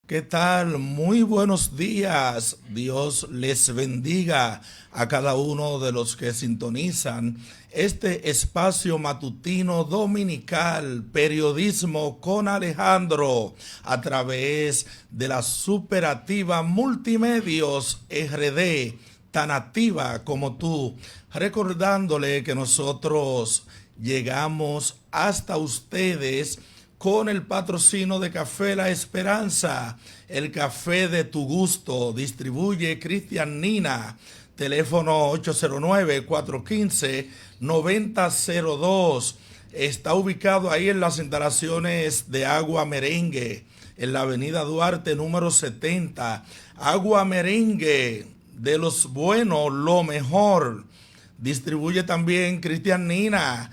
¿Qué tal? Muy buenos días. Dios les bendiga a cada uno de los que sintonizan este espacio matutino dominical, periodismo con Alejandro, a través de la superativa Multimedios RD, tan activa como tú, recordándole que nosotros llegamos hasta ustedes con el patrocinio de Café La Esperanza, el café de tu gusto. Distribuye Cristian Nina, teléfono 809-415-9002. Está ubicado ahí en las instalaciones de Agua Merengue, en la avenida Duarte número 70. Agua Merengue, de los buenos, lo mejor. Distribuye también Cristian Nina.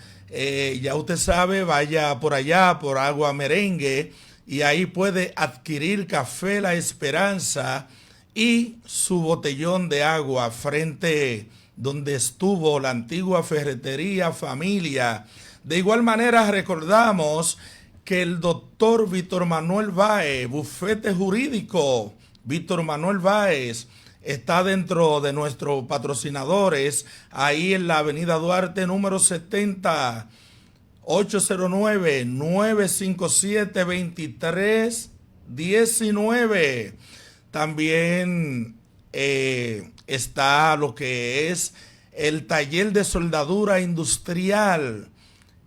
Ya usted sabe, vaya por allá, por Agua Merengue, y ahí puede adquirir Café La Esperanza y su botellón de agua frente donde estuvo la antigua ferretería Familia. De igual manera recordamos que el doctor Víctor Manuel Báez, bufete jurídico Víctor Manuel Báez, está dentro de nuestros patrocinadores, ahí en la avenida Duarte número 70, 809-957-2319. También está lo que es el taller de soldadura industrial.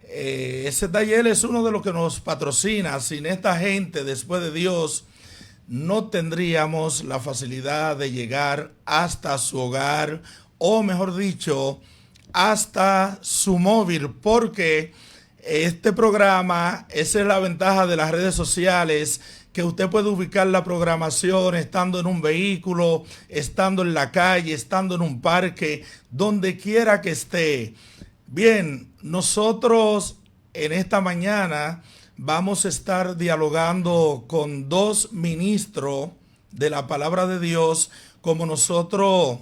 Ese taller es uno de los que nos patrocina. Sin esta gente, después de Dios, no tendríamos la facilidad de llegar hasta su hogar, o mejor dicho, hasta su móvil, porque este programa, esa es la ventaja de las redes sociales, que usted puede ubicar la programación estando en un vehículo, estando en la calle, estando en un parque, donde quiera que esté. Bien, nosotros en esta mañana vamos a estar dialogando con dos ministros de la palabra de Dios, como nosotros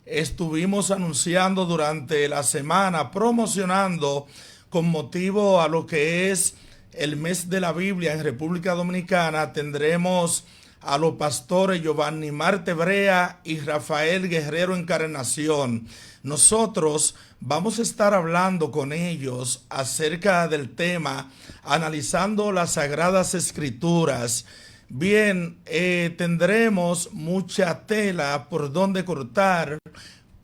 estuvimos anunciando durante la semana, promocionando con motivo a lo que es el mes de la Biblia en República Dominicana. Tendremos a los pastores Giovanni Marte Brea y Rafael Guerrero Encarnación. Nosotros vamos a estar hablando con ellos acerca del tema, analizando las Sagradas Escrituras. Bien, tendremos mucha tela por donde cortar,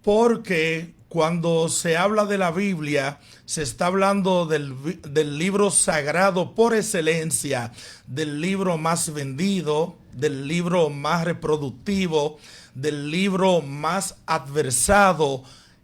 porque cuando se habla de la Biblia, se está hablando del libro sagrado por excelencia, del libro más vendido, del libro más reproductivo, del libro más adversado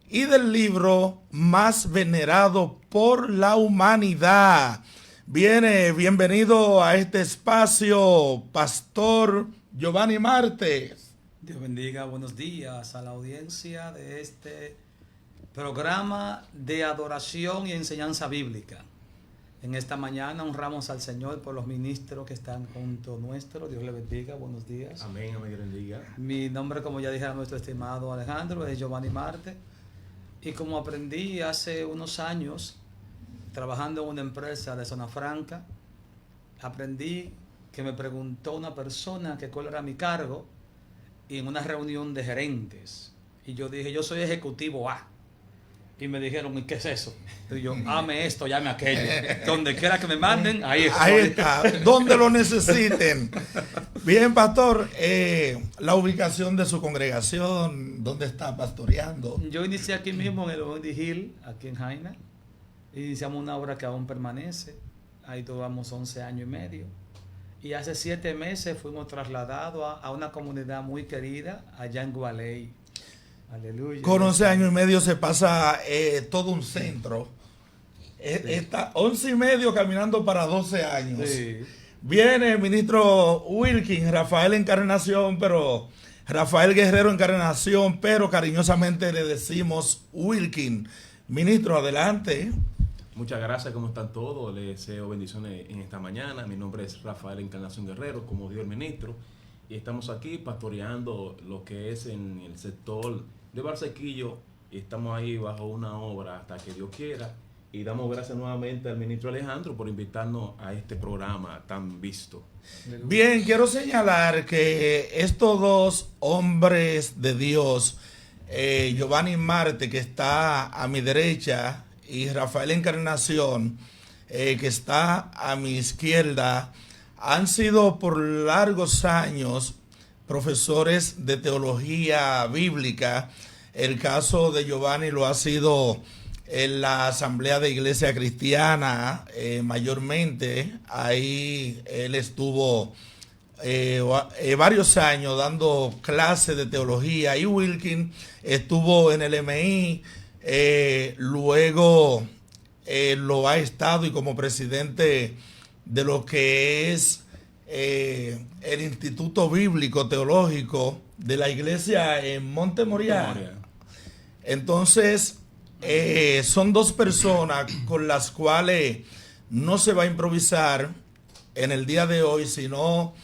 y del libro más venerado por la humanidad. Bienvenido a este espacio, Pastor Giovanni Marte. Dios bendiga, buenos días a la audiencia de este programa de adoración y enseñanza bíblica. En esta mañana honramos al Señor por los ministros que están junto nuestro. Dios le bendiga, buenos días. Amén, amén, Dios le bendiga. Mi nombre, como ya dije a nuestro estimado Alejandro, es Giovanni Marte. Y como aprendí hace unos años, trabajando en una empresa de Zona Franca, aprendí que me preguntó una persona que cuál era mi cargo y en una reunión de gerentes. Y yo dije, yo soy ejecutivo A. Y me dijeron, ¿y qué es eso? Y yo, ame esto, llame aquello. Donde quiera que me manden, ahí estoy. Ahí está, donde lo necesiten. Bien, pastor, la ubicación de su congregación, ¿dónde está pastoreando? Yo inicié aquí mismo en el Wendy Hill, aquí en Jaina. Iniciamos una obra que aún permanece. Ahí duramos 11 años y medio. Y hace 7 meses fuimos trasladados a una comunidad muy querida allá en Gualey. Aleluya. Con 11 años y medio se pasa todo un centro. Está 11 y medio caminando para 12 años. Sí. Viene el ministro Wilkin, Rafael Encarnación, pero Rafael Guerrero Encarnación, pero cariñosamente le decimos Wilkin. Ministro, adelante. Muchas gracias, ¿cómo están todos? Les deseo bendiciones en esta mañana. Mi nombre es Rafael Encarnación Guerrero, como dijo el ministro, y estamos aquí pastoreando lo que es en el sector de Barsequillo, y estamos ahí bajo una obra hasta que Dios quiera, y damos gracias nuevamente al ministro Alejandro por invitarnos a este programa tan visto. Bien, quiero señalar que estos dos hombres de Dios, Giovanni Marte, que está a mi derecha, y Rafael Encarnación, que está a mi izquierda, han sido por largos años profesores de teología bíblica. El caso de Giovanni lo ha sido en la Asamblea de Iglesia Cristiana, mayormente. Ahí él estuvo varios años dando clases de teología, y Wilkin estuvo en el MI, luego lo ha estado y como presidente de lo que es el Instituto Bíblico Teológico de la iglesia en Monte Moriah. Entonces, son dos personas con las cuales no se va a improvisar en el día de hoy, sino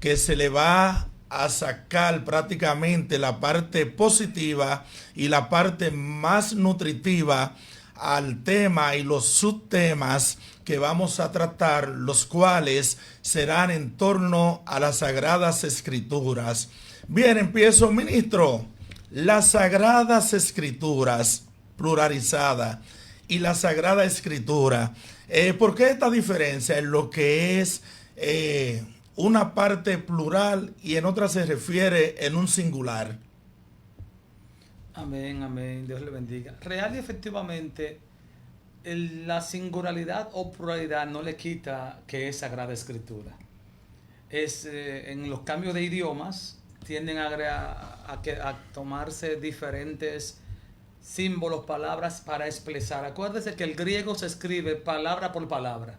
que se le va a sacar prácticamente la parte positiva y la parte más nutritiva al tema y los subtemas que vamos a tratar, los cuales serán en torno a las Sagradas Escrituras. Bien, empiezo, ministro. Las Sagradas Escrituras, pluralizada, y la Sagrada Escritura. ¿Por qué esta diferencia en lo que es una parte plural y en otra se refiere en un singular? Amén, amén. Dios le bendiga. Real y efectivamente, la singularidad o pluralidad no le quita que es Sagrada Escritura. En los cambios de idiomas tienden a tomarse diferentes símbolos, palabras para expresar. Acuérdese que el griego se escribe palabra por palabra.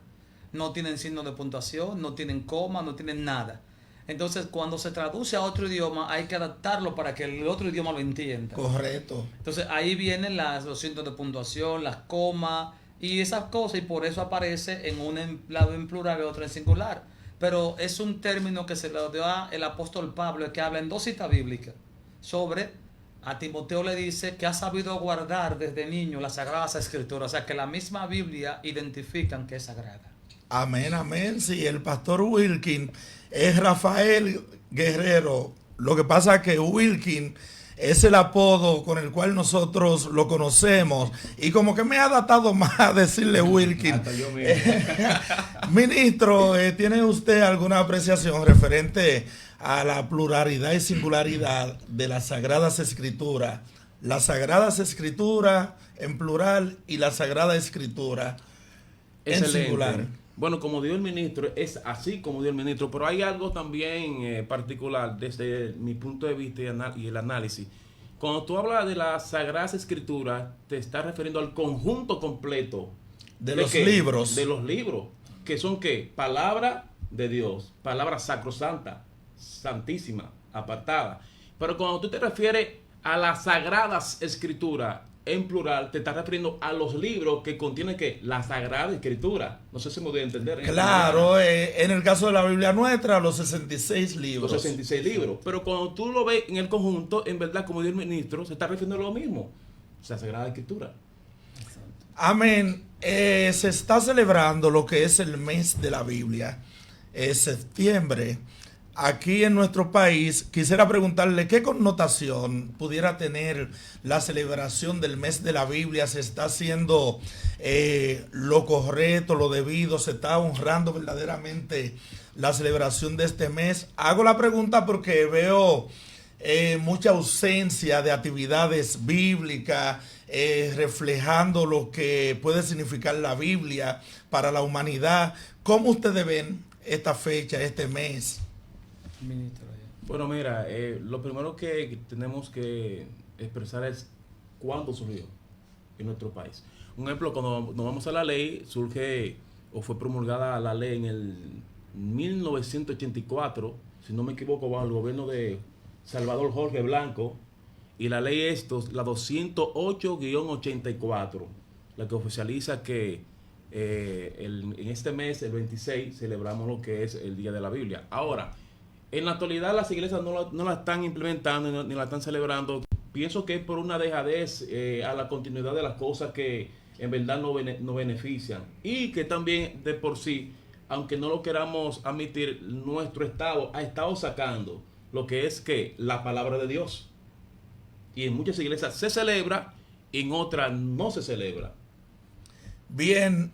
No tienen signo de puntuación, no tienen coma, no tienen nada. Entonces, cuando se traduce a otro idioma, hay que adaptarlo para que el otro idioma lo entienda. Correcto. Entonces, ahí vienen los signos de puntuación, las comas y esas cosas, y por eso aparece en un lado en plural y otro en singular. Pero es un término que se lo dio el apóstol Pablo, que habla en 2 citas bíblicas sobre, a Timoteo le dice que ha sabido guardar desde niño las Sagradas Escrituras. O sea, que la misma Biblia identifican que es sagrada. Amén, amén. Sí, el pastor Wilkin es Rafael Guerrero. Lo que pasa es que Wilkin es el apodo con el cual nosotros lo conocemos, y como que me ha adaptado más a decirle Wilkin. Hasta yo mismo. Ministro, ¿tiene usted alguna apreciación referente a la pluralidad y singularidad de las Sagradas Escrituras? Las Sagradas Escrituras en plural y la Sagrada Escritura en singular. Bueno, como dijo el ministro, es así como dijo el ministro, pero hay algo también particular desde mi punto de vista y el análisis. Cuando tú hablas de las Sagradas Escrituras, te estás refiriendo al conjunto completo de los libros. De los libros, que son ¿qué? Palabra de Dios, palabra sacrosanta, santísima, apartada. Pero cuando tú te refieres a las Sagradas Escrituras en plural, te estás refiriendo a los libros que contienen ¿qué? La Sagrada Escritura. No sé si me voy a entender. Claro, en el caso de la Biblia nuestra, los 66 libros. Los 66 libros. Pero cuando tú lo ves en el conjunto, en verdad, como dijo el ministro, se está refiriendo a lo mismo. O sea, Sagrada Escritura. Amén. Se está celebrando lo que es el mes de la Biblia. Septiembre. Aquí en nuestro país, quisiera preguntarle qué connotación pudiera tener la celebración del mes de la Biblia. ¿Se está haciendo lo correcto, lo debido? ¿Se está honrando verdaderamente la celebración de este mes? Hago la pregunta porque veo mucha ausencia de actividades bíblicas, reflejando lo que puede significar la Biblia para la humanidad. ¿Cómo ustedes ven esta fecha, este mes? Ministro. Bueno, mira, lo primero que tenemos que expresar es cuándo surgió en nuestro país. Un ejemplo, cuando nos vamos a la ley, surge o fue promulgada la ley en el 1984, si no me equivoco, bajo el gobierno de Salvador Jorge Blanco, y la ley la 208-84, la que oficializa que en este mes, el 26, celebramos lo que es el Día de la Biblia. Ahora, en la actualidad las iglesias no la están implementando ni la están celebrando. pienso que es por una dejadez a la continuidad de las cosas que en verdad no benefician, y que también de por sí, aunque no lo queramos admitir, nuestro Estado ha estado sacando lo que es que la palabra de Dios, y en muchas iglesias se celebra y en otras no se celebra. Bien,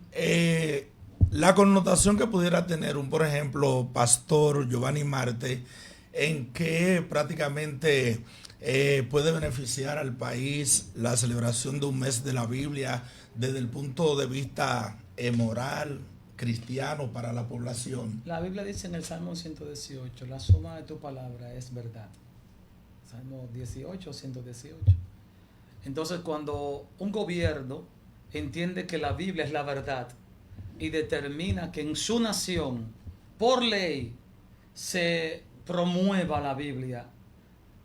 la connotación que pudiera tener un, por ejemplo, pastor Giovanni Marte, en que prácticamente puede beneficiar al país la celebración de un mes de la Biblia desde el punto de vista moral, cristiano para la población. La Biblia dice en el Salmo 118, la suma de tu palabra es verdad. Salmo 18, 118. Entonces, cuando un gobierno entiende que la Biblia es la verdad y determina que en su nación, por ley, se promueva la Biblia,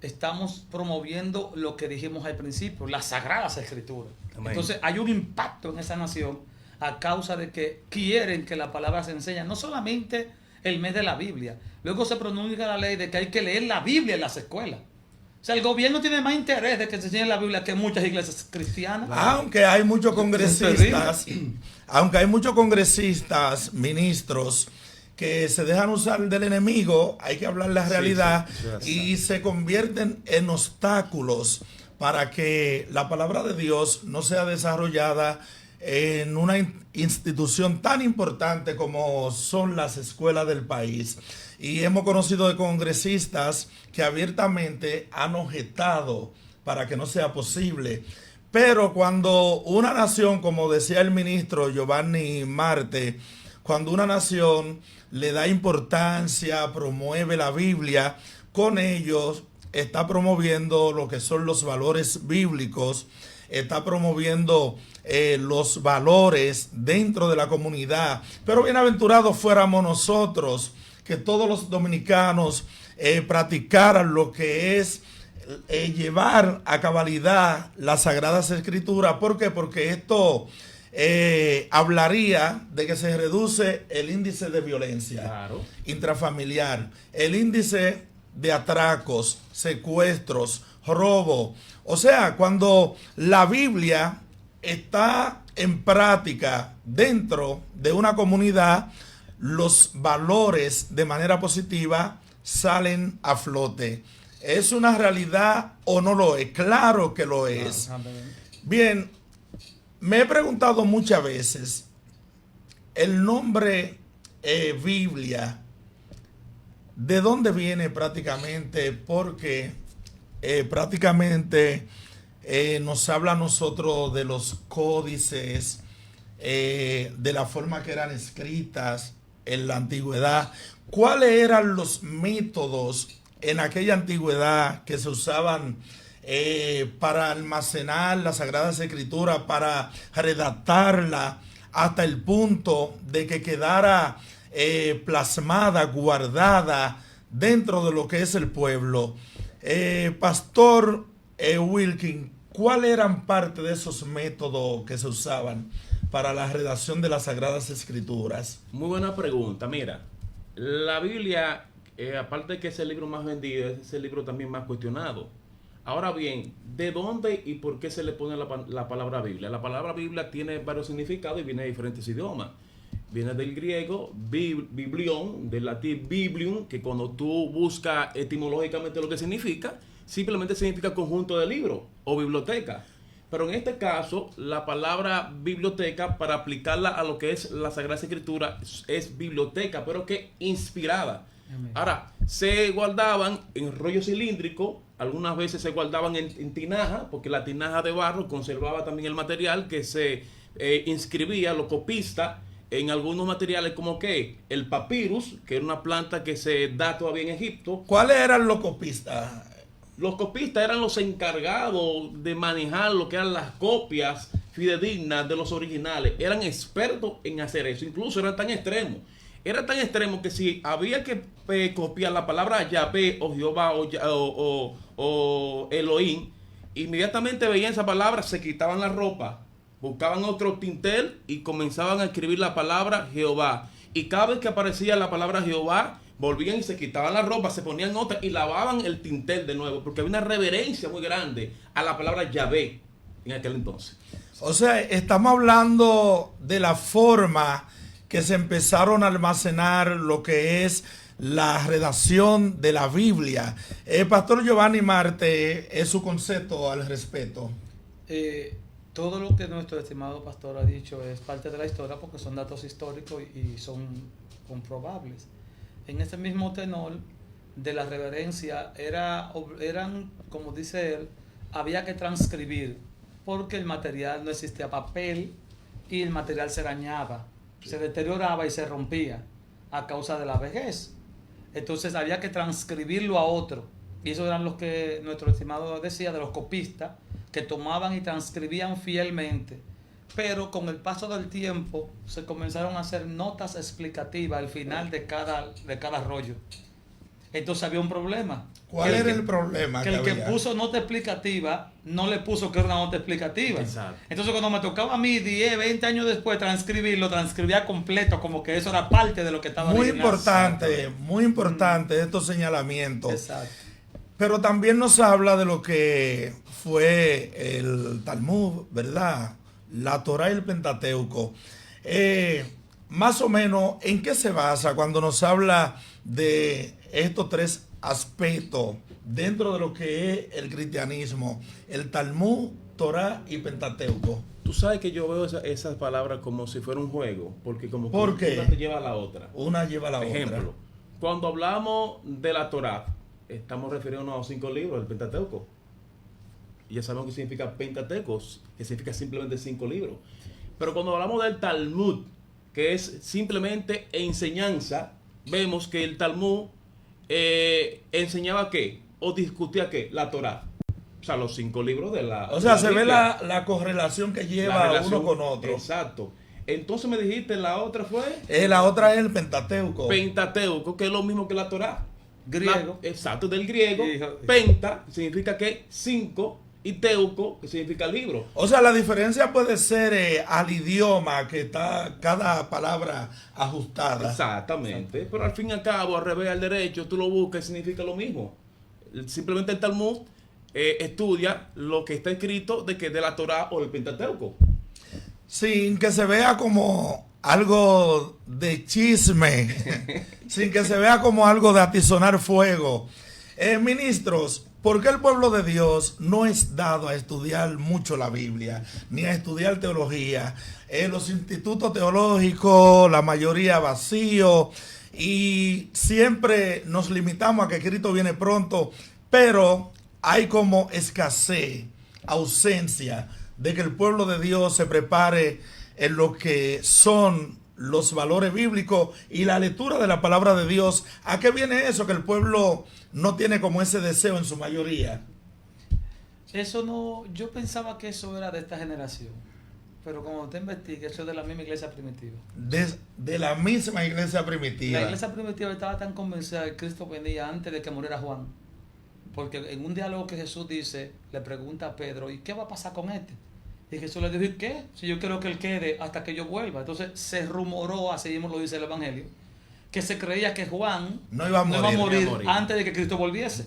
estamos promoviendo lo que dijimos al principio, las sagradas escrituras. Amén. Entonces hay un impacto en esa nación a causa de que quieren que la palabra se enseñe, no solamente el mes de la Biblia. Luego se pronuncia la ley de que hay que leer la Biblia en las escuelas. O sea, el gobierno tiene más interés de que se enseñe la Biblia que muchas iglesias cristianas. Aunque hay muchos congresistas, ministros, que se dejan usar del enemigo, hay que hablar la realidad, y se convierten en obstáculos para que la palabra de Dios no sea desarrollada en una institución tan importante como son las escuelas del país. Y hemos conocido de congresistas que abiertamente han objetado para que no sea posible. Pero cuando una nación, como decía el ministro Giovanni Marte, cuando una nación le da importancia, promueve la Biblia, con ellos está promoviendo lo que son los valores bíblicos, está promoviendo los valores dentro de la comunidad. Pero bienaventurados fuéramos nosotros, que todos los dominicanos practicaran lo que es llevar a cabalidad las Sagradas Escrituras. ¿Por qué? Porque esto hablaría de que se reduce el índice de violencia intrafamiliar, el índice de atracos, secuestros, robo. O sea, cuando la Biblia está en práctica dentro de una comunidad, los valores de manera positiva salen a flote. ¿Es una realidad o no lo es? Claro que lo es. Bien, me he preguntado muchas veces, el nombre Biblia, ¿de dónde viene prácticamente? Porque prácticamente nos habla a nosotros de los códices, de la forma que eran escritas en la antigüedad. ¿Cuáles eran los métodos en aquella antigüedad que se usaban para almacenar las Sagradas Escrituras, para redactarla hasta el punto de que quedara plasmada, guardada dentro de lo que es el pueblo? Pastor Wilkin, ¿cuáles eran parte de esos métodos que se usaban para la redacción de las Sagradas Escrituras? Muy buena pregunta. Mira, la Biblia, aparte de que es el libro más vendido, es el libro también más cuestionado. Ahora bien, ¿de dónde y por qué se le pone la palabra Biblia? La palabra Biblia tiene varios significados y viene de diferentes idiomas. Viene del griego, biblion, del latín biblium, que cuando tú buscas etimológicamente lo que significa, simplemente significa conjunto de libros o biblioteca. Pero en este caso, la palabra biblioteca, para aplicarla a lo que es la Sagrada Escritura, es biblioteca, pero que inspirada. Amén. Ahora, se guardaban en rollo cilíndrico, algunas veces se guardaban en tinaja, porque la tinaja de barro conservaba también el material que se inscribía, los copistas, en algunos materiales como que el papyrus, que era una planta que se da todavía en Egipto. ¿Cuáles eran los copistas? Los copistas eran los encargados de manejar lo que eran las copias fidedignas de los originales. Eran expertos en hacer eso. Incluso eran tan extremos. Era tan extremo que si había que copiar la palabra Yahvé o Jehová o Elohim, inmediatamente veían esa palabra, se quitaban la ropa, buscaban otro tintel y comenzaban a escribir la palabra Jehová. Y cada vez que aparecía la palabra Jehová, volvían y se quitaban la ropa, se ponían otra y lavaban el tintel de nuevo, porque había una reverencia muy grande a la palabra Yahvé en aquel entonces. O sea, estamos hablando de la forma que se empezaron a almacenar lo que es la redacción de la Biblia. Pastor Giovanni Marte, ¿es su concepto al respecto? Todo lo que nuestro estimado pastor ha dicho es parte de la historia porque son datos históricos y son comprobables. En ese mismo tenor de la reverencia eran, como dice él, había que transcribir porque el material no existía papel y el material se dañaba, se deterioraba y se rompía a causa de la vejez. Entonces había que transcribirlo a otro. Y eso eran los que nuestro estimado decía de los copistas, que tomaban y transcribían fielmente. Pero con el paso del tiempo se comenzaron a hacer notas explicativas al final de cada rollo. Entonces había un problema. ¿Cuál era el problema? Que el que puso nota explicativa no le puso que era una nota explicativa. Exacto. Entonces cuando me tocaba a mí 10, 20 años después transcribirlo, transcribía completo, como que eso era parte de lo que estaba muy original. muy importante estos señalamientos. Exacto. Pero también nos habla de lo que fue el Talmud, ¿verdad? La Torá y el Pentateuco. Más o menos, ¿en qué se basa cuando nos habla de estos tres aspectos dentro de lo que es el cristianismo? El Talmud, Torá y Pentateuco. Tú sabes que yo veo esas palabras como si fuera un juego, porque como ¿Por que qué? una te lleva a la otra. Una lleva a la Ejemplo, otra. cuando hablamos de la Torá, estamos refiriéndonos a los 5 libros del Pentateuco. Y ya sabemos qué significa Pentateuco, que significa simplemente 5 libros. Pero cuando hablamos del Talmud, que es simplemente enseñanza, vemos que el Talmud enseñaba qué, o discutía qué, la Torá. O sea, los 5 libros de la... O sea, se ve Biblia. la correlación que La lleva relación, uno con otro. Exacto. Entonces me dijiste, la otra fue La otra es el Pentateuco. Pentateuco, que es lo mismo que la Torá. Griego. Exacto, del griego. Y- Penta, que significa que 5, y teuco, que significa libro. O sea, la diferencia puede ser al idioma, que está cada palabra ajustada. Exactamente. Pero al fin y al cabo, al revés, al derecho, tú lo buscas y significa lo mismo. Simplemente el Talmud estudia lo que está escrito de la Torá o el Pentateuco. Sin que se vea como algo de chisme, sin que se vea como algo de atizonar fuego. Ministros, ¿por qué el pueblo de Dios no es dado a estudiar mucho la Biblia, ni a estudiar teología? Los institutos teológicos, la mayoría vacío, y siempre nos limitamos a que Cristo viene pronto, pero hay como escasez, ausencia de que el pueblo de Dios se prepare en lo que son los valores bíblicos y la lectura de la palabra de Dios. ¿A qué viene eso? Que el pueblo no tiene como ese deseo en su mayoría. Eso no, yo pensaba que eso era de esta generación, pero como usted investiga, eso es de la misma iglesia primitiva. De la misma iglesia primitiva. La iglesia primitiva estaba tan convencida de que Cristo venía antes de que muriera Juan, porque en un diálogo que Jesús dice, le pregunta a Pedro, ¿y qué va a pasar con este? Y Jesús le dijo, ¿y qué? Si yo quiero que él quede hasta que yo vuelva. Entonces se rumoró, así mismo lo dice el Evangelio, que se creía que Juan No iba a morir. antes de que Cristo volviese.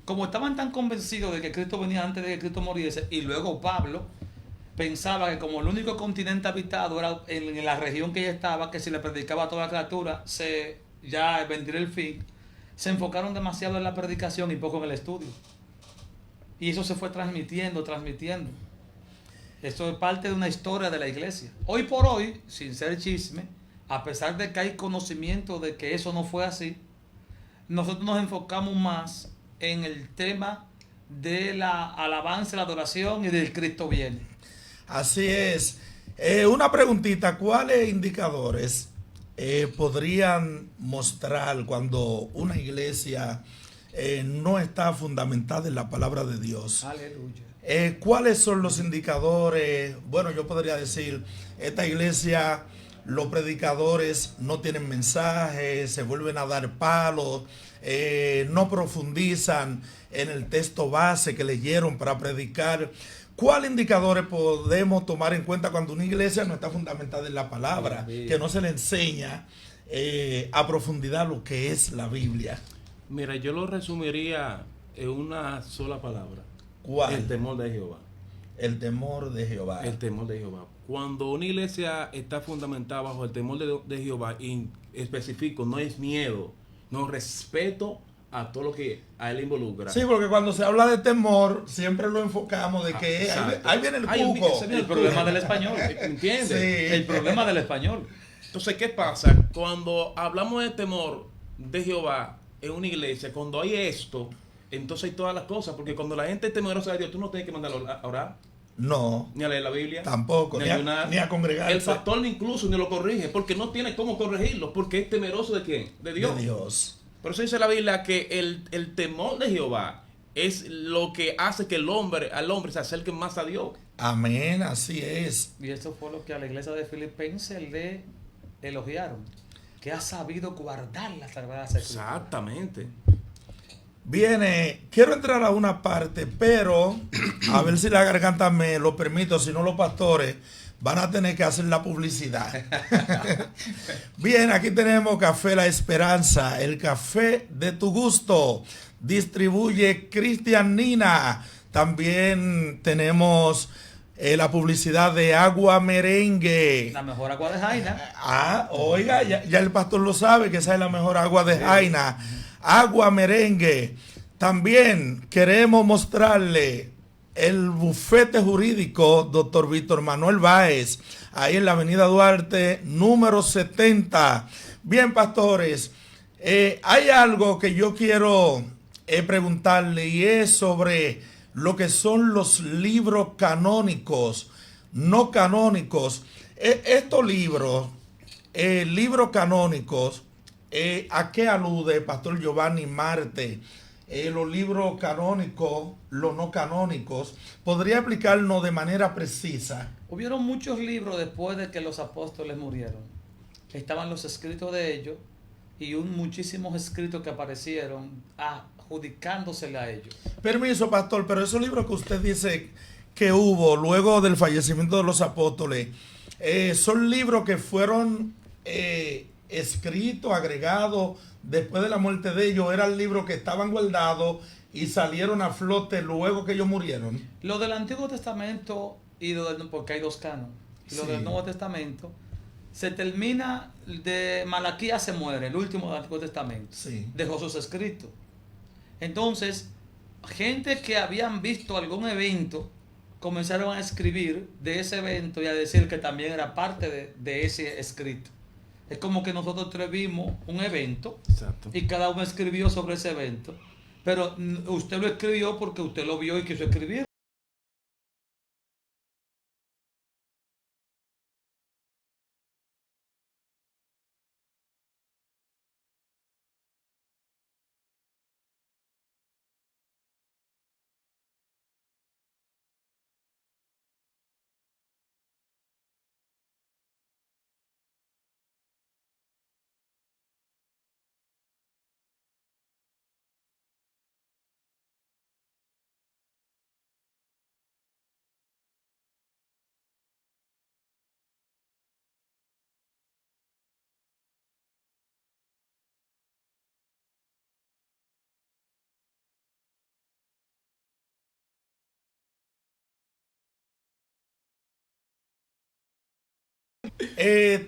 Como estaban tan convencidos de que Cristo venía antes de que Cristo muriese, y luego Pablo pensaba que como el único continente habitado era en la región que ella estaba, que si le predicaba a toda la criatura, ya vendría el fin, se enfocaron demasiado en la predicación y poco en el estudio. Y eso se fue transmitiendo. Eso es parte de una historia de la iglesia. Hoy por hoy, sin ser chisme, a pesar de que hay conocimiento de que eso no fue así, nosotros nos enfocamos más en el tema de la alabanza, la adoración y del Cristo viene. Así es. Una preguntita, ¿cuáles indicadores podrían mostrar cuando una iglesia no está fundamentada en la palabra de Dios? Aleluya. ¿Cuáles son los indicadores? Bueno, yo podría decir, esta iglesia, los predicadores no tienen mensajes, se vuelven a dar palos, no profundizan en el texto base que leyeron para predicar. ¿Cuáles indicadores podemos tomar en cuenta cuando una iglesia no está fundamentada en la palabra, que no se le enseña a profundidad lo que es la Biblia. Mira, yo lo resumiría en una sola palabra. ¿Cuál? El temor de Jehová. El temor de Jehová. El temor de Jehová. Cuando una iglesia está fundamentada bajo el temor de Jehová, y específico, no es miedo, no respeto a todo lo que a él involucra. Sí, porque cuando se habla de temor, siempre lo enfocamos de que ahí viene el cuco. El problema del español, ¿entiendes? Sí. El problema del español. Entonces, ¿qué pasa? Cuando hablamos de temor de Jehová en una iglesia, cuando hay esto, entonces hay todas las cosas, porque cuando la gente es temerosa de Dios, tú no tienes que mandarlo a orar, No, ni a leer la Biblia, tampoco, ni a ayunar, ni a congregarse. El pastor incluso ni lo corrige, porque no tiene cómo corregirlo, porque es temeroso de quién, de Dios. De Dios. Por eso dice la Biblia que el temor de Jehová es lo que hace que al hombre se acerque más a Dios. Amén, así es. Y esto fue lo que a la iglesia de Filipenses le elogiaron, que ha sabido guardar las sagradas escrituras. Exactamente. Viene, quiero entrar a una parte, pero a ver si la garganta me lo permite, si no los pastores van a tener que hacer la publicidad. Bien, aquí tenemos Café La Esperanza, el café de tu gusto. Distribuye Cristian Nina. También tenemos la publicidad de Agua Merengue. La mejor agua de Jaina. Oiga, ya el pastor lo sabe, que esa es la mejor agua de Jaina. Agua Merengue. También queremos mostrarle el bufete jurídico Dr. Víctor Manuel Báez, ahí en la avenida Duarte, número 70. Bien, pastores, hay algo que yo quiero preguntarle, y es sobre lo que son los libros canónicos, no canónicos. Estos libros canónicos, ¿a qué alude, Pastor Giovanni Marte? Los libros canónicos, los no canónicos, ¿podría explicarnos de manera precisa? Hubieron muchos libros después de que los apóstoles murieron. Estaban los escritos de ellos y muchísimos escritos que aparecieron adjudicándosele a ellos. Permiso, pastor, pero esos libros que usted dice que hubo luego del fallecimiento de los apóstoles, son libros que fueron escritos, agregados después de la muerte de ellos, eran libros que estaban guardados y salieron a flote luego que ellos murieron. Lo del Antiguo Testamento, porque hay dos cánones, y lo del Nuevo Testamento, se termina de Malaquías, se muere, el último del Antiguo Testamento, dejó sus escritos. Entonces, gente que habían visto algún evento, comenzaron a escribir de ese evento y a decir que también era parte de ese escrito. Es como que nosotros tres vimos un evento. Exacto. Y cada uno escribió sobre ese evento. Pero usted lo escribió porque usted lo vio y quiso escribir.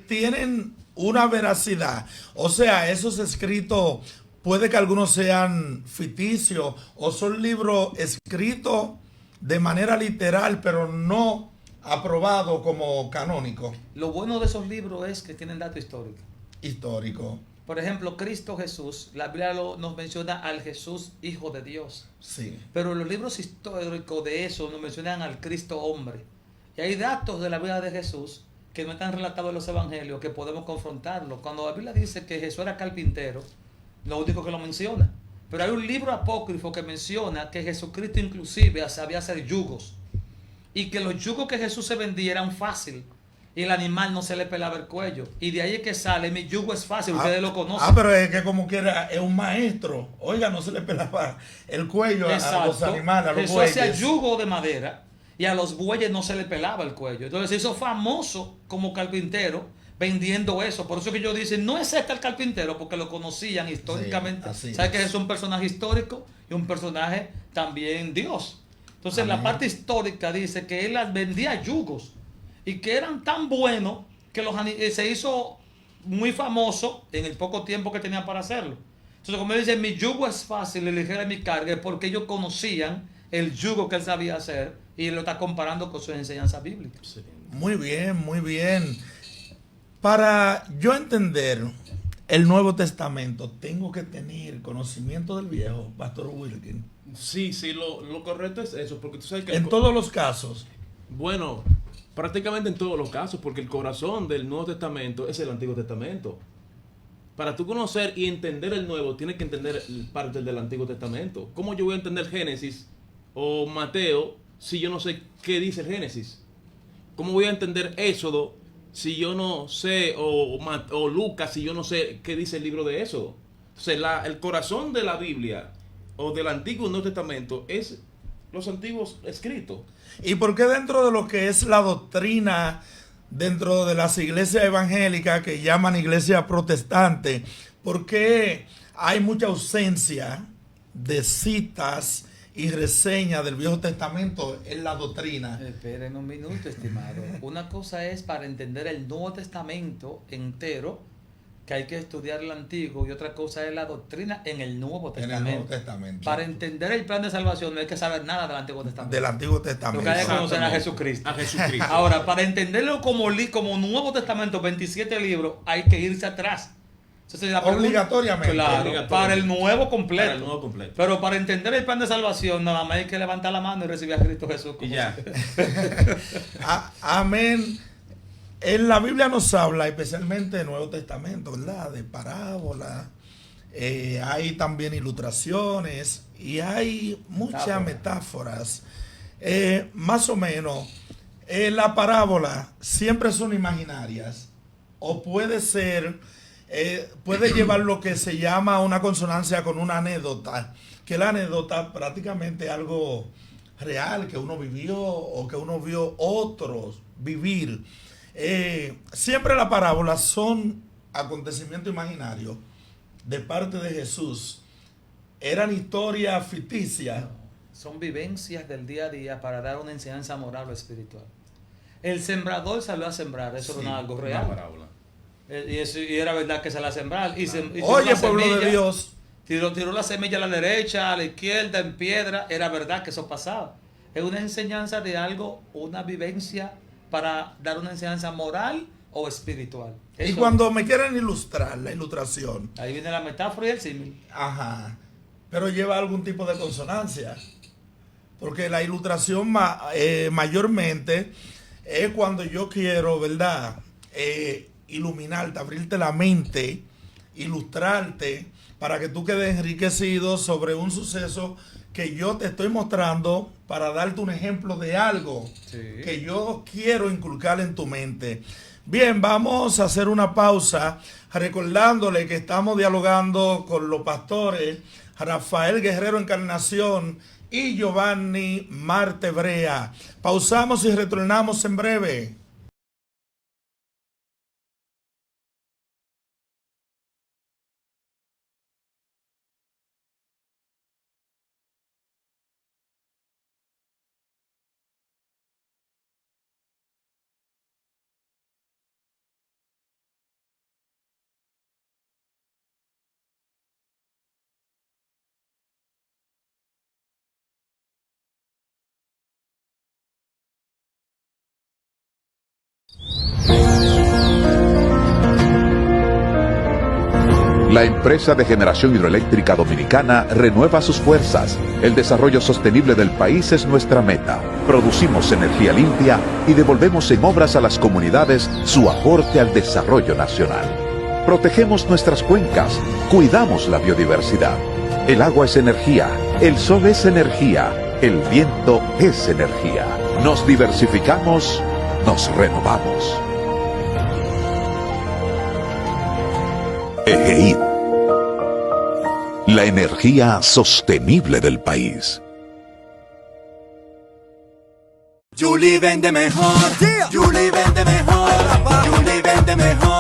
Tienen una veracidad. O sea, esos escritos, puede que algunos sean ficticios o son libros escritos de manera literal, pero no aprobados como canónicos. Lo bueno de esos libros es que tienen datos históricos. Histórico. Por ejemplo, Cristo Jesús, la Biblia nos menciona al Jesús Hijo de Dios. Sí. Pero los libros históricos de eso nos mencionan al Cristo Hombre. Y hay datos de la vida de Jesús que no están relatados en los evangelios, que podemos confrontarlos. Cuando la Biblia dice que Jesús era carpintero, lo único que lo menciona. Pero hay un libro apócrifo que menciona que Jesucristo inclusive sabía hacer yugos. Y que los yugos que Jesús se vendía eran fáciles. Y el animal no se le pelaba el cuello. Y de ahí es que sale, mi yugo es fácil, ustedes lo conocen. Pero es que como quiera, es un maestro. Oiga, no se le pelaba el cuello a los animales, a los Jesús bueyes. hacía yugo de madera y a los bueyes no se le pelaba el cuello. Entonces se hizo famoso como carpintero vendiendo eso. Por eso que ellos dicen, no es el carpintero, porque lo conocían históricamente. Sí, ¿Sabes que es un personaje histórico y un personaje también Dios? Entonces, Amén. la parte histórica dice que él vendía yugos y que eran tan buenos que se hizo muy famoso en el poco tiempo que tenía para hacerlo. Entonces, como él dice, mi yugo es fácil y ligera mi carga, es porque ellos conocían el yugo que él sabía hacer y él lo está comparando con sus enseñanzas bíblicas. Sí. Muy bien, muy bien. Para yo entender el Nuevo Testamento, tengo que tener conocimiento del Viejo, Pastor Wilkin. Sí, lo correcto es eso, porque tú sabes que... En todos los casos. Bueno, prácticamente en todos los casos, porque el corazón del Nuevo Testamento es el Antiguo Testamento. Para tú conocer y entender el Nuevo, tienes que entender parte del Antiguo Testamento. ¿Cómo yo voy a entender Génesis o Mateo si yo no sé qué dice el Génesis? ¿Cómo voy a entender Éxodo si yo no sé, o Lucas si yo no sé qué dice el libro de Éxodo? Entonces, el corazón de la Biblia o del Antiguo y Nuevo Testamento es los antiguos escritos. ¿Y por qué dentro de lo que es la doctrina, dentro de las iglesias evangélicas que llaman iglesia protestante, por qué hay mucha ausencia de citas y reseñas del Viejo Testamento en la doctrina? Esperen un minuto, estimado. Una cosa es para entender el Nuevo Testamento entero, que hay que estudiar el Antiguo, y otra cosa es la doctrina en el Nuevo En Testamento. el Nuevo Testamento. Para entender el plan de salvación no hay que saber nada del Antiguo Testamento. Del Antiguo Lo Testamento. que hay que conocer a Exactamente. Jesucristo. A Jesucristo. Ahora, para entenderlo como Nuevo Testamento, 27 libros, hay que irse atrás. Entonces, la pregunta- Obligatoriamente. Claro, Obligatorio. para el nuevo completo. Para el nuevo completo. Pero para entender el plan de salvación, nada más hay que levantar la mano y recibir a Cristo Jesús. Y ya. Amén. En la Biblia nos habla, especialmente del Nuevo Testamento, ¿verdad? De parábolas. Hay también ilustraciones y hay muchas metáforas. Más o menos, la parábola siempre son imaginarias. O puede ser, puede llevar lo que se llama una consonancia con una anécdota. Que la anécdota prácticamente es algo real que uno vivió o que uno vio otros vivir. Siempre las parábolas son acontecimientos imaginarios de parte de Jesús. Eran historias ficticias. Son vivencias del día a día para dar una enseñanza moral o espiritual. El sembrador salió a sembrar, eso Sí, era algo Una real. parábola. Y era verdad que se la sembrar. Y tiró Oye, la pueblo semilla, de Dios. tiró la semilla a la derecha, a la izquierda, en piedra. Era verdad que eso pasaba. Es una enseñanza de algo, una vivencia para dar una enseñanza moral o espiritual. Y Eso- cuando me quieren ilustrar la ilustración, Ahí viene la metáfora y el símil. ajá, pero lleva algún tipo de consonancia. Porque la ilustración mayormente es cuando yo quiero, ¿verdad? Iluminarte, abrirte la mente, ilustrarte, para que tú quedes enriquecido sobre un suceso que yo te estoy mostrando para darte un ejemplo de algo que yo quiero inculcar en tu mente. Bien, vamos a hacer una pausa recordándole que estamos dialogando con los pastores Rafael Guerrero Encarnación y Giovanni Marte Brea. Pausamos y retornamos en breve. La empresa de generación hidroeléctrica dominicana renueva sus fuerzas. El desarrollo sostenible del país es nuestra meta. Producimos energía limpia y devolvemos en obras a las comunidades su aporte al desarrollo nacional. Protegemos nuestras cuencas, cuidamos la biodiversidad. El agua es energía, el sol es energía, el viento es energía. Nos diversificamos, nos renovamos. EGEID, la energía sostenible del país. Julie vende mejor, Julie vende mejor, Julie vende mejor.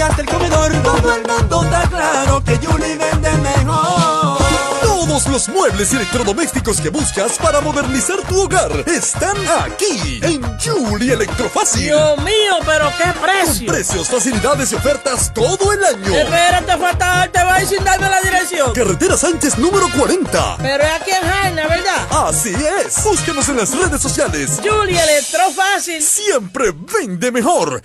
hasta el comedor. Todo el mundo está claro que Julie vende mejor. Todos los muebles y electrodomésticos que buscas para modernizar tu hogar están aquí en Julie Electrofácil. Dios mío, pero qué Con precio. precios, facilidades y ofertas todo el año. Espérate, falta te va sin darme la dirección. Carretera Sánchez número 40. Pero es aquí en Jaina, ¿verdad? Así es. Búscanos en las redes sociales. Julie Electrofácil. Siempre vende mejor.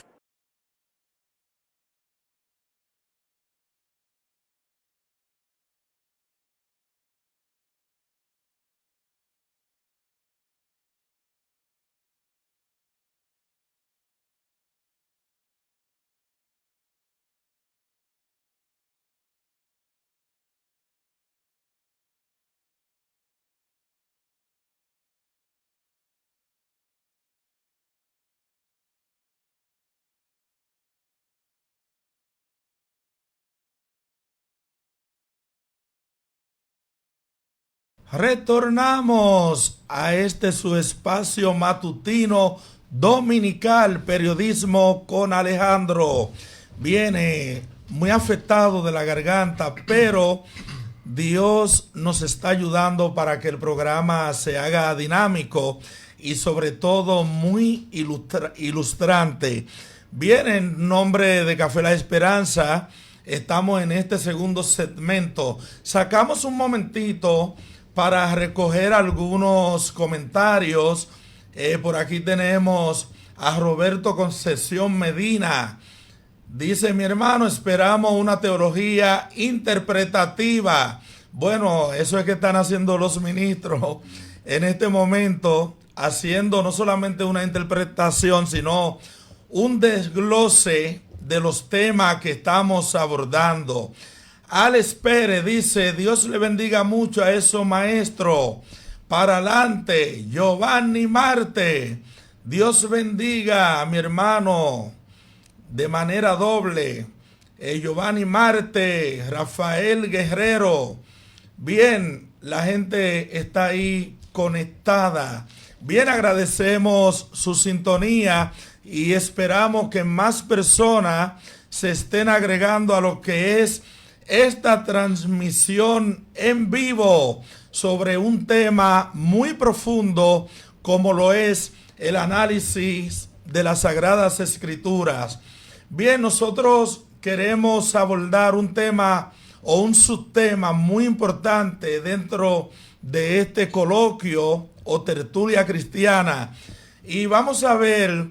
Retornamos a este su espacio matutino dominical, periodismo con Alejandro. Viene muy afectado de la garganta, pero Dios nos está ayudando para que el programa se haga dinámico y sobre todo muy ilustrante. Bien, en nombre de Café La Esperanza, estamos en este segundo segmento. Sacamos un momentito para recoger algunos comentarios. Por aquí tenemos a Roberto Concesión Medina. Dice: mi hermano, esperamos una teología interpretativa. Bueno, eso es que están haciendo los ministros en este momento, haciendo no solamente una interpretación, sino un desglose de los temas que estamos abordando. Alex Pérez dice: Dios le bendiga mucho a esos maestros. Para adelante. Giovanni Marte: Dios bendiga a mi hermano de manera doble. Giovanni Marte, Rafael Guerrero. Bien, la gente está ahí conectada. Bien, agradecemos su sintonía y esperamos que más personas se estén agregando a lo que es esta transmisión en vivo sobre un tema muy profundo como lo es el análisis de las Sagradas Escrituras. Bien, nosotros queremos abordar un tema o un subtema muy importante dentro de este coloquio o tertulia cristiana, y vamos a ver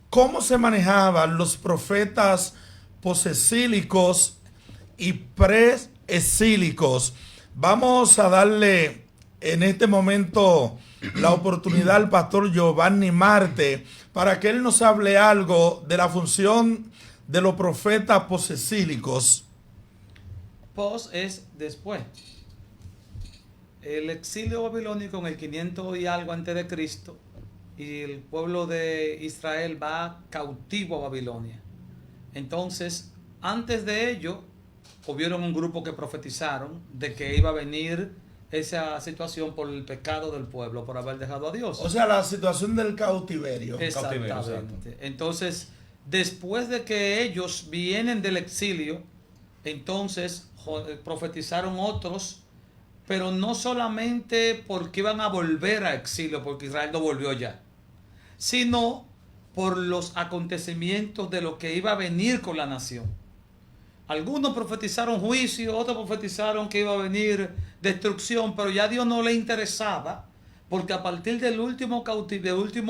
cómo se manejaban los profetas posesílicos y preesílicos. Vamos a darle en este momento la oportunidad al pastor Giovanni Marte para que él nos hable algo de la función de los profetas posesílicos. Pos es después. El exilio babilónico en el 500 y algo antes de Cristo, y el pueblo de Israel va cautivo a Babilonia. Entonces, antes de ello, hubieron un grupo que profetizaron de que iba a venir esa situación por el pecado del pueblo, por haber dejado a Dios. O sea, la situación del cautiverio. Exactamente. Entonces, después de que ellos vienen del exilio, entonces profetizaron otros, pero no solamente porque iban a volver a exilio, porque Israel no volvió ya, sino por los acontecimientos de lo que iba a venir con la nación. Algunos profetizaron juicio, otros profetizaron que iba a venir destrucción, pero ya a Dios no le interesaba, porque a partir del último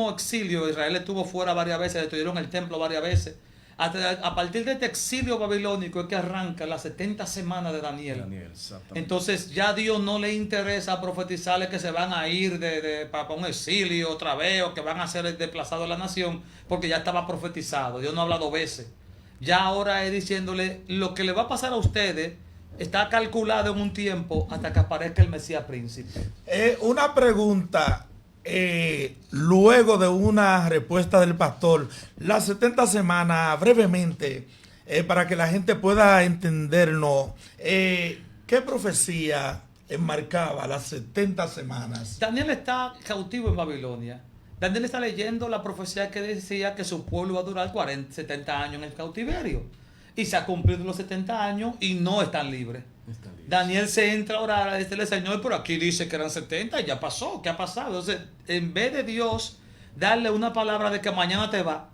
exilio, Israel estuvo fuera varias veces, destruyeron el templo varias veces. A partir de este exilio babilónico es que arranca las 70 semanas de Daniel. Entonces ya a Dios no le interesa profetizarle que se van a ir para un exilio otra vez, o que van a ser desplazados de la nación, porque ya estaba profetizado. Dios no habla 2 veces. Ya ahora es diciéndole: lo que le va a pasar a ustedes está calculado en un tiempo hasta que aparezca el Mesías príncipe. Una pregunta, luego de una respuesta del pastor, las 70 semanas, brevemente, para que la gente pueda entendernos, ¿qué profecía enmarcaba las 70 semanas? Daniel está cautivo en Babilonia. Daniel está leyendo la profecía que decía que su pueblo iba a durar 70 años en el cautiverio. Y se ha cumplido los 70 años y no están libres. Daniel se entra a orar a decirle, Señor, pero aquí dice que eran 70 y ya pasó. ¿Qué ha pasado? Entonces, en vez de Dios darle una palabra de que mañana te va,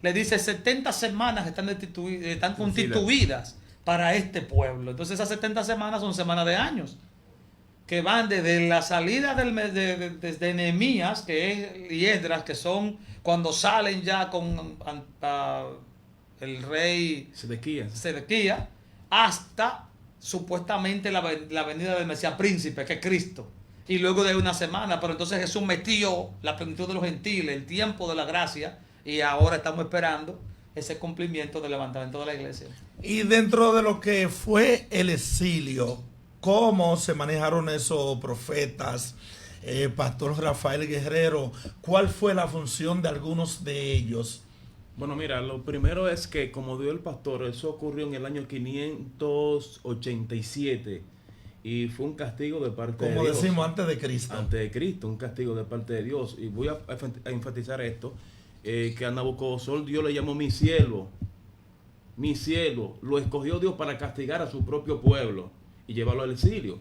le dice 70 semanas están constituidas para este pueblo. Entonces esas 70 semanas son semanas de años, que van desde la salida desde Nehemías, que es, y Esdras, que son cuando salen ya con el rey Sedequías, hasta supuestamente la venida del Mesías príncipe, que es Cristo. Y luego de una semana, pero entonces Jesús metió la plenitud de los gentiles, el tiempo de la gracia, y ahora estamos esperando ese cumplimiento del levantamiento de la iglesia. Y dentro de lo que fue el exilio, ¿cómo se manejaron esos profetas? Pastor Rafael Guerrero, ¿cuál fue la función de algunos de ellos? Bueno, mira, lo primero es que, como dijo el pastor, eso ocurrió en el año 587 y fue un castigo de parte de Dios. Como decimos, antes de Cristo. Antes de Cristo, un castigo de parte de Dios. Y voy a enfatizar esto, que a Nabucodonosor Dios le llamó mi cielo, lo escogió Dios para castigar a su propio pueblo y llevarlo al exilio.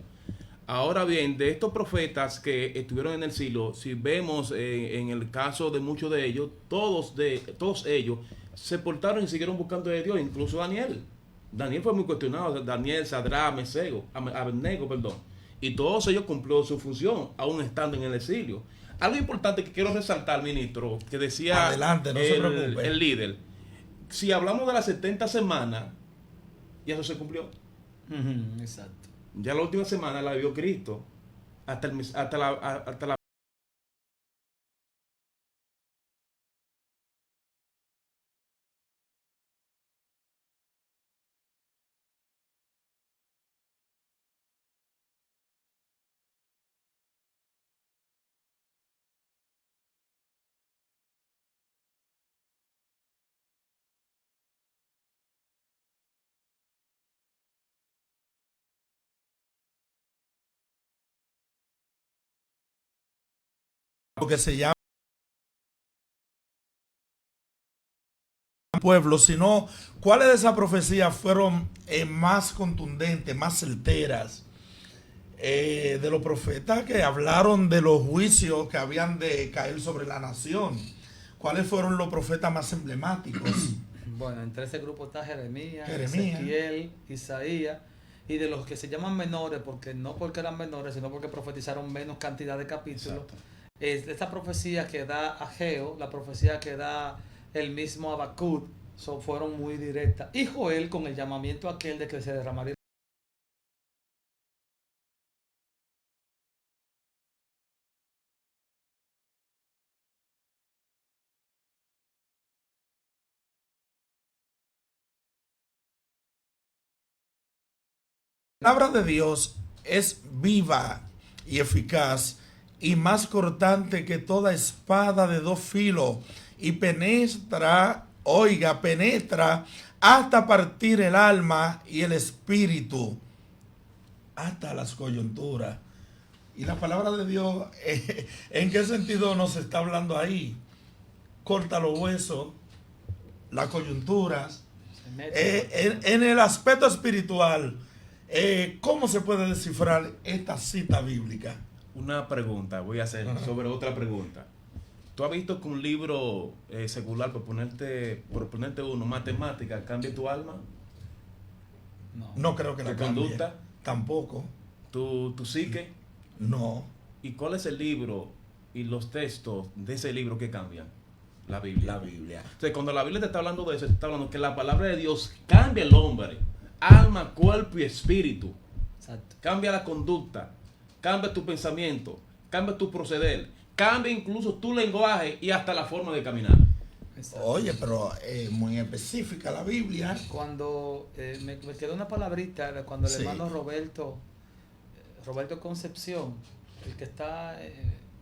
Ahora bien, de estos profetas que estuvieron en el exilio, si vemos en el caso de muchos de ellos, todos ellos se portaron y siguieron buscando de Dios, incluso Daniel. Daniel fue muy cuestionado, Daniel, Sadrán, Abednego, perdón. Y todos ellos cumplieron su función, aún estando en el exilio. Algo importante que quiero resaltar, ministro, que decía adelante, no se preocupe, el líder. Si hablamos de las 70 semanas, ya eso se cumplió. Exacto. Ya la última semana la vio Cristo. Hasta la lo que se llama pueblo, sino cuáles de esas profecías fueron más contundentes, más certeras, de los profetas que hablaron de los juicios que habían de caer sobre la nación. ¿Cuáles fueron los profetas más emblemáticos? Bueno, entre ese grupo está Jeremías, Ezequiel, Isaías, y de los que se llaman menores, no porque eran menores, sino porque profetizaron menos cantidad de capítulos. Esta profecía que da Ageo, la profecía que da el mismo Habacuc, fueron muy directas. Y Joel, con el llamamiento aquel de que se derramaría la palabra de Dios es viva y eficaz y más cortante que toda espada de dos filos y penetra hasta partir el alma y el espíritu, hasta las coyunturas. Y la palabra de Dios, ¿en qué sentido nos está hablando ahí? Corta los huesos, las coyunturas. En el aspecto espiritual, ¿cómo se puede descifrar esta cita bíblica? Una pregunta, voy a hacer sobre otra pregunta. ¿Tú has visto que un libro secular, por ponerte uno, matemática, cambie tu alma? No creo que la ¿Tu cambie. conducta? Tampoco. ¿Tu psique? No. ¿Y cuál es el libro y los textos de ese libro que cambian? La Biblia. La Biblia. Entonces, cuando la Biblia te está hablando de eso, te está hablando que la palabra de Dios cambia el hombre, alma, cuerpo y espíritu. Exacto. Cambia la conducta, cambia tu pensamiento, cambia tu proceder, cambia incluso tu lenguaje y hasta la forma de caminar. Exacto. Oye, pero muy específica la Biblia. Cuando me quedó una palabrita, cuando el hermano Roberto Concepción, el que está,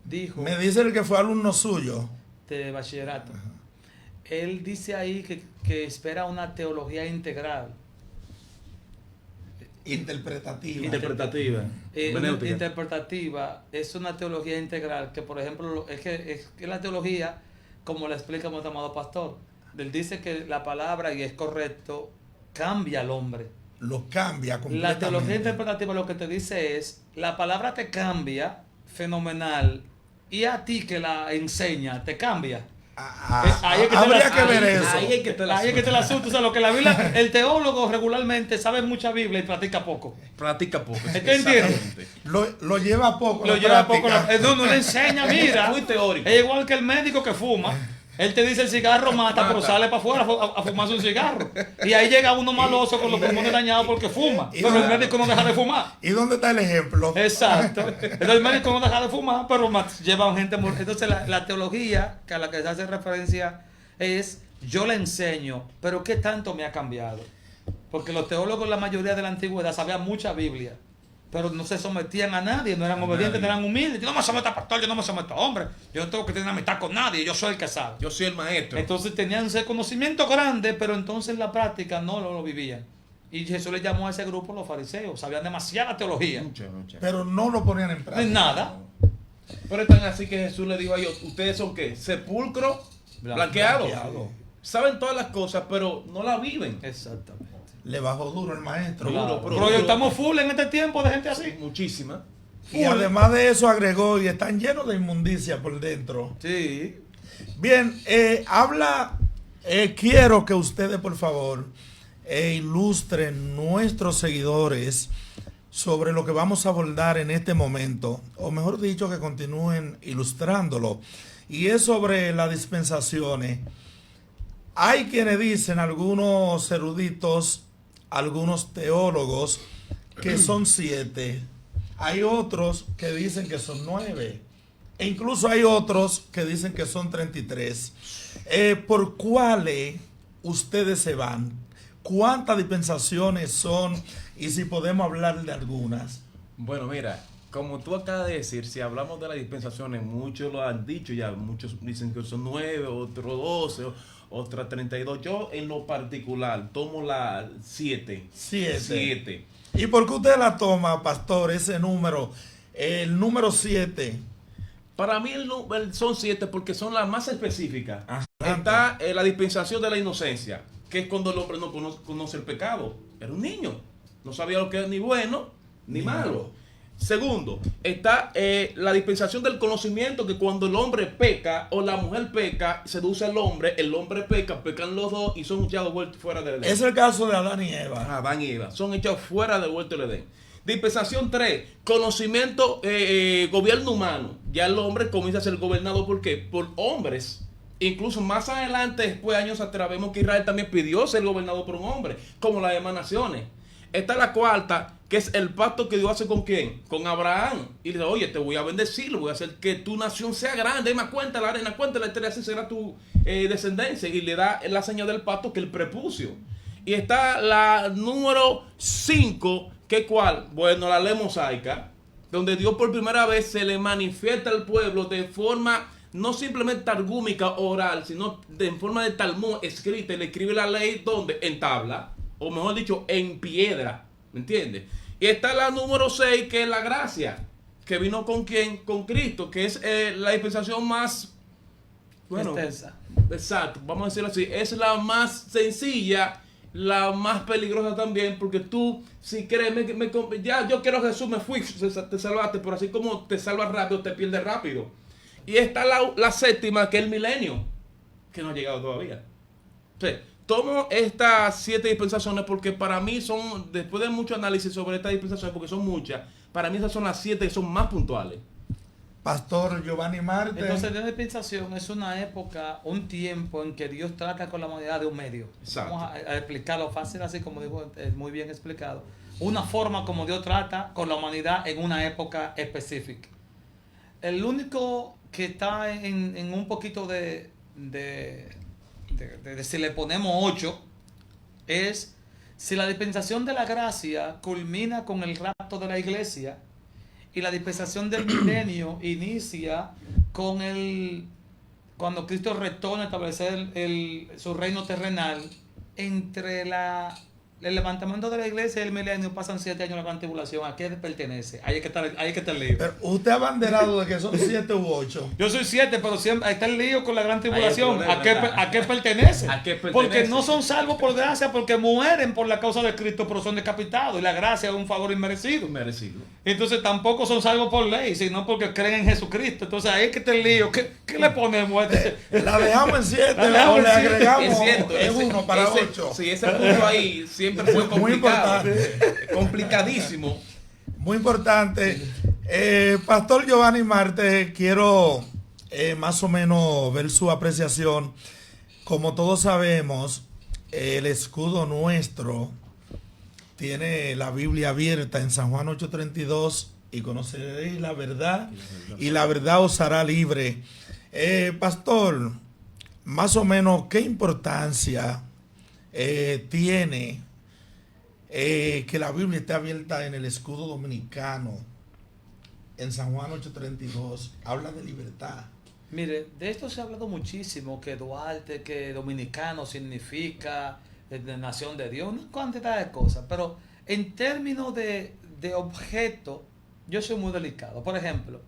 dijo... Me dice el que fue alumno suyo. De bachillerato. Ajá. Él dice ahí que espera una teología integral. Interpretativa. Interpretativa. Hermenéutica. Interpretativa es una teología integral que, por ejemplo, es que la teología, como la explica nuestro amado pastor, él dice que la palabra, y es correcto, cambia al hombre. Lo cambia completamente. La teología interpretativa lo que te dice es, la palabra te cambia, fenomenal, y a ti que la enseña, te cambia. Ahí es que habría que ver eso. Ahí es que te la Ahí es que te la asunto. O sea, lo que la Biblia, el teólogo regularmente sabe mucha Biblia y practica poco. Practica poco. ¿Es que entiendes? Exactamente. Lo lleva poco. Lo la lleva poco. práctica. No le enseña, mira. Muy teórico. Es igual que el médico que fuma. Él te dice el cigarro mata, pero sale para afuera a fumarse un cigarro. Y ahí llega uno maloso con los pulmones dañados porque fuma. Pero el médico no deja de fumar. ¿Y dónde está el ejemplo? Exacto. Entonces el médico no deja de fumar, pero lleva a gente muerta. Entonces la teología que a la que se hace referencia es, yo le enseño, pero ¿qué tanto me ha cambiado? Porque los teólogos, la mayoría de la antigüedad, sabían mucha Biblia, pero no se sometían a nadie, no eran obedientes, no eran humildes. Yo no me someto a pastor, yo no me someto a hombre, yo no tengo que tener amistad con nadie, yo soy el que sabe. Yo soy el maestro. Entonces tenían ese conocimiento grande, pero entonces en la práctica no lo vivían. Y Jesús le llamó a ese grupo los fariseos, sabían demasiada teología. Mucha. Pero no lo ponían en No práctica. es nada. Pero es tan así que Jesús le dijo a ellos, ¿ustedes son qué? Sepulcro blanqueado. Saben todas las cosas, pero no la viven. Exactamente. Le bajó duro el maestro. Duro, Pero estamos full en este tiempo de gente así. Muchísima. Y además de eso agregó, y están llenos de inmundicia por dentro. Sí. Bien, quiero que ustedes por favor ilustren nuestros seguidores sobre lo que vamos a abordar en este momento, o mejor dicho, que continúen ilustrándolo. Y es sobre las dispensaciones. Hay quienes dicen, algunos eruditos, algunos teólogos, que son 7. Hay otros que dicen que son 9. E incluso hay otros que dicen que son 33. ¿Por cuáles ustedes se van? ¿Cuántas dispensaciones son? Y si podemos hablar de algunas. Bueno, mira, como tú acabas de decir, si hablamos de las dispensaciones, muchos lo han dicho ya, muchos dicen que son 9, otros 12, otras 32. Yo en lo particular tomo la 7. 7. ¿Y por qué usted la toma, pastor, ese número? El número 7. Para mí son 7 porque son las más específicas. Ajá. Está la dispensación de la inocencia, que es cuando el hombre no conoce el pecado. Era un niño, no sabía lo que era ni bueno ni malo. Segundo, está la dispensación del conocimiento, que cuando el hombre peca o la mujer peca, seduce al hombre, el hombre peca, pecan los dos y son echados fuera del Edén. Es el caso de Adán y Eva. Adán y Eva son echados fuera del huerto del Edén. Dispensación 3, conocimiento, gobierno humano. Ya el hombre comienza a ser gobernado ¿por qué? Por hombres. Incluso más adelante, después años atrás, vemos que Israel también pidió ser gobernado por un hombre, como las demás naciones. Esta es la cuarta, que es el pacto que Dios hace con ¿quién? Con Abraham. Y le dice, oye, te voy a bendecir, voy a hacer que tu nación sea grande. Más cuenta la arena, cuenta la estrella, así será tu descendencia. Y le da la señal del pacto, que el prepucio. Y está la número 5, que ¿cuál? Bueno, la ley mosaica, donde Dios por primera vez se le manifiesta al pueblo de forma no simplemente targúmica, oral, sino en forma de Talmud escrita. Y le escribe la ley, ¿dónde? En tabla, o mejor dicho, en piedra. ¿Me entiendes? Y está la número 6, que es la gracia, que vino con ¿quién? Con Cristo, que es la dispensación más, bueno, extensa. Exacto, vamos a decirlo así, es la más sencilla, la más peligrosa también, porque tú, si crees, ya yo quiero a Jesús, me fui, te salvaste, pero así como te salvas rápido, te pierdes rápido. Y está la séptima, que es el milenio, que no ha llegado todavía. Sí. Tomo estas 7 dispensaciones porque para mí son, después de mucho análisis sobre estas dispensaciones, porque son muchas, para mí esas son las 7 que son más puntuales. Pastor Giovanni Marte. Entonces, la dispensación es una época, un tiempo en que Dios trata con la humanidad de un medio. Exacto. Vamos a explicarlo fácil, así como dijo, muy bien explicado. Una forma como Dios trata con la humanidad en una época específica. El único que está en un poquito de si le ponemos 8, es si la dispensación de la gracia culmina con el rapto de la iglesia y la dispensación del milenio inicia con cuando Cristo retorna a establecer su reino terrenal entre el levantamiento de la iglesia y el milenio pasan 7 años en la gran tribulación. ¿A qué pertenece? Ahí es que está el lío. Pero usted ha abanderado de que son 7 u 8. Yo soy 7, pero siempre ahí está el lío con la gran tribulación. problema, ¿A qué ¿verdad? pertenece? ¿A qué pertenece? Porque no son salvos por gracia, porque mueren por la causa de Cristo, pero son decapitados. Y la gracia es un favor inmerecido. Merecido. Entonces tampoco son salvos por ley, sino porque creen en Jesucristo. Entonces ahí es que está el lío. ¿Qué le ponemos? La dejamos en 7 La dejamos o le en 7. agregamos Es cierto, en 1 para 8. Sí, ese punto ahí siempre fue Muy complicado. importante. Complicadísimo. Muy importante. Pastor Giovanni Marte, quiero más o menos ver su apreciación. Como todos sabemos, el escudo nuestro tiene la Biblia abierta en San Juan 8:32 y conoceréis la verdad y la verdad os hará libre. Pastor, más o menos, ¿qué importancia tiene que la Biblia esté abierta en el escudo dominicano? En San Juan 8:32 habla de libertad. Mire, de esto se ha hablado muchísimo, que Duarte, que dominicano significa nación de Dios, una cantidad de cosas, pero en términos de objeto, yo soy muy delicado. Por ejemplo,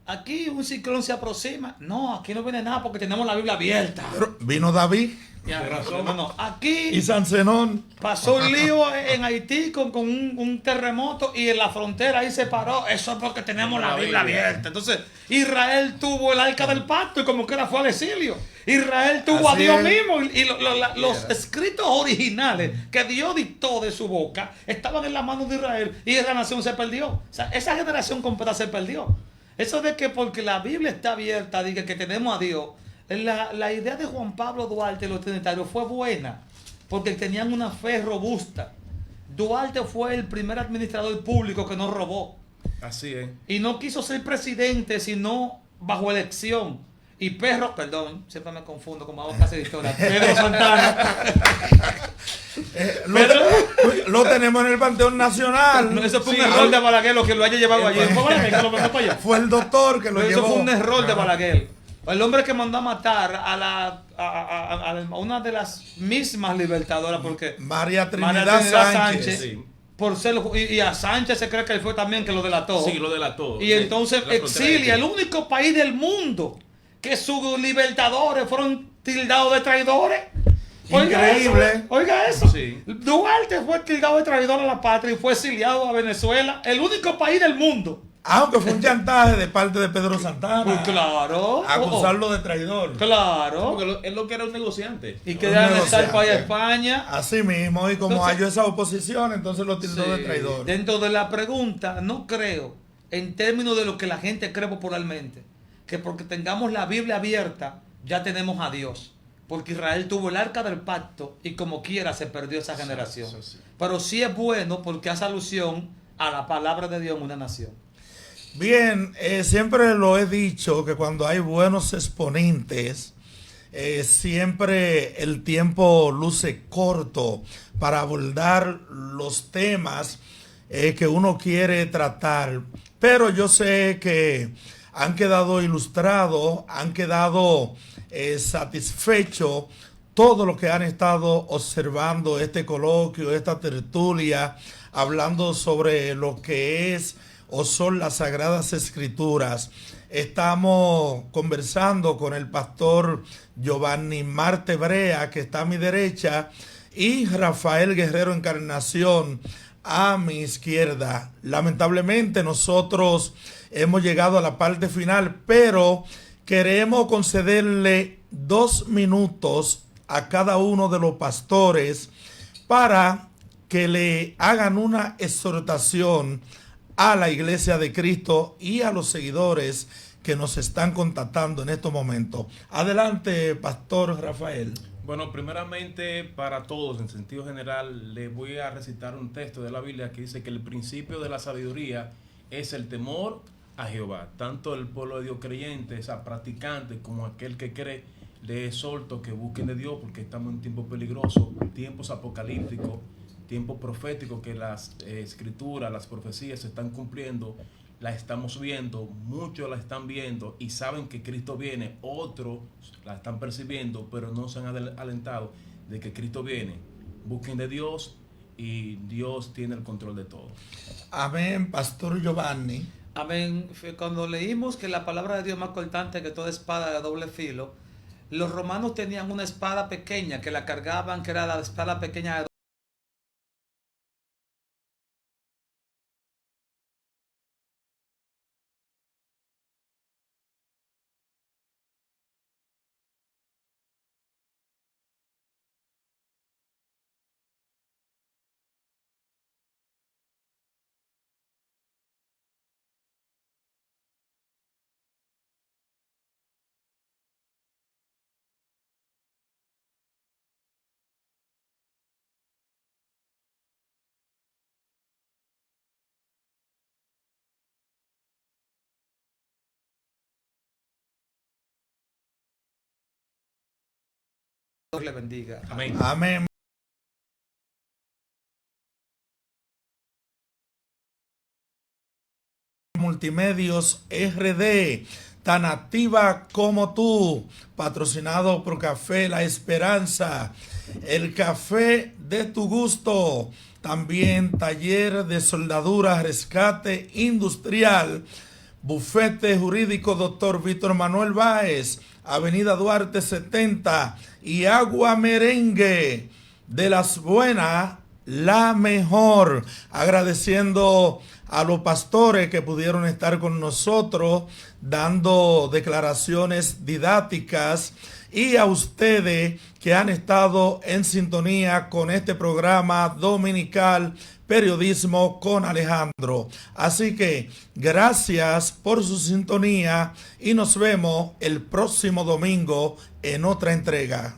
aquí un ciclón se aproxima, no, aquí no viene nada porque tenemos la Biblia abierta. Pero vino David No, aquí y San Zenón. pasó un lío en Haití con un terremoto y en la frontera ahí se paró. Eso es porque tenemos la Biblia abierta. Entonces, Israel tuvo el arca del pacto y como quiera fue al exilio. Israel tuvo Así a Dios es. mismo y los escritos originales que Dios dictó de su boca estaban en las manos de Israel y esa nación se perdió. O sea, esa generación completa se perdió. Eso de que porque la Biblia está abierta, diga que tenemos a Dios. La idea de Juan Pablo Duarte y los trinitarios fue buena, porque tenían una fe robusta. Duarte fue el primer administrador público que no robó. Así es. Y no quiso ser presidente, sino bajo elección. Y perdón, siempre me confundo como hago casi de historia. Pedro Santana. Lo tenemos en el Panteón Nacional. No, eso fue un error de Balaguer lo que lo haya llevado allí. Fue Balaguer que lo mandó para allá. Fue el doctor que lo Pero llevó. eso fue un error de Balaguer. El hombre que mandó a matar a una de las mismas libertadoras, porque María María Trinidad Trinidad Sánchez. Sí. por ser, y a Sánchez se cree que él fue también que lo delató. Sí, lo delató. Y entonces La frontera exilia, de- el único país del mundo que sus libertadores fueron tildados de traidores. Increíble. Eso, oiga eso. Sí. Duarte fue tildado de traidor a la patria y fue exiliado a Venezuela, el único país del mundo. Aunque fue un chantaje de parte de Pedro Santana. Pues claro. Acusarlo de traidor. Claro. Porque él lo que era un negociante. Y que Un dejan estar negociante. para España. Así mismo, y como Entonces- halló esa oposición, entonces lo tildó Sí. de traidor. Dentro de la pregunta, no creo, en términos de lo que la gente cree popularmente, que porque tengamos la Biblia abierta, ya tenemos a Dios. Porque Israel tuvo el arca del pacto y como quiera se perdió esa generación. eso sí. Pero sí es bueno porque hace alusión a la palabra de Dios en una nación. Bien, siempre lo he dicho que cuando hay buenos exponentes, siempre el tiempo luce corto para abordar los temas que uno quiere tratar. Pero yo sé que han quedado ilustrados, han quedado satisfechos todos los que han estado observando este coloquio, esta tertulia, hablando sobre lo que es o son las Sagradas Escrituras. Estamos conversando con el pastor Giovanni Marte Brea, que está a mi derecha, y Rafael Guerrero Encarnación a mi izquierda. Lamentablemente nosotros hemos llegado a la parte final, pero queremos concederle 2 minutos a cada uno de los pastores para que le hagan una exhortación a la Iglesia de Cristo y a los seguidores que nos están contactando en estos momentos. Adelante, Pastor Rafael. Bueno, primeramente para todos, en sentido general, les voy a recitar un texto de la Biblia que dice que el principio de la sabiduría es el temor a Jehová. Tanto el pueblo de Dios creyente, o sea, practicante, como aquel que cree, les exhorto que busquen de Dios porque estamos en tiempos peligrosos, tiempos apocalípticos, tiempos proféticos que las escrituras, las profecías se están cumpliendo, las estamos viendo, muchos la están viendo y saben que Cristo viene, otros la están percibiendo, pero no se han alentado de que Cristo viene. busquen de Dios y Dios tiene el control de todo. Amén, Pastor Giovanni. Amén. Cuando leímos que la palabra de Dios es más cortante que toda espada de doble filo, los romanos tenían una espada pequeña que la cargaban, que era la espada pequeña de Dios le bendiga. Amén. Amén. Multimedios RD, tan activa como tú, patrocinado por Café La Esperanza, el café de tu gusto, también taller de soldadura, rescate industrial, bufete jurídico Dr. Víctor Manuel Báez, Avenida Duarte 70 y Agua Merengue, de las buenas, la mejor. Agradeciendo a los pastores que pudieron estar con nosotros dando declaraciones didácticas y a ustedes que han estado en sintonía con este programa dominical Periodismo con Alejandro. Así que gracias por su sintonía y nos vemos el próximo domingo en otra entrega.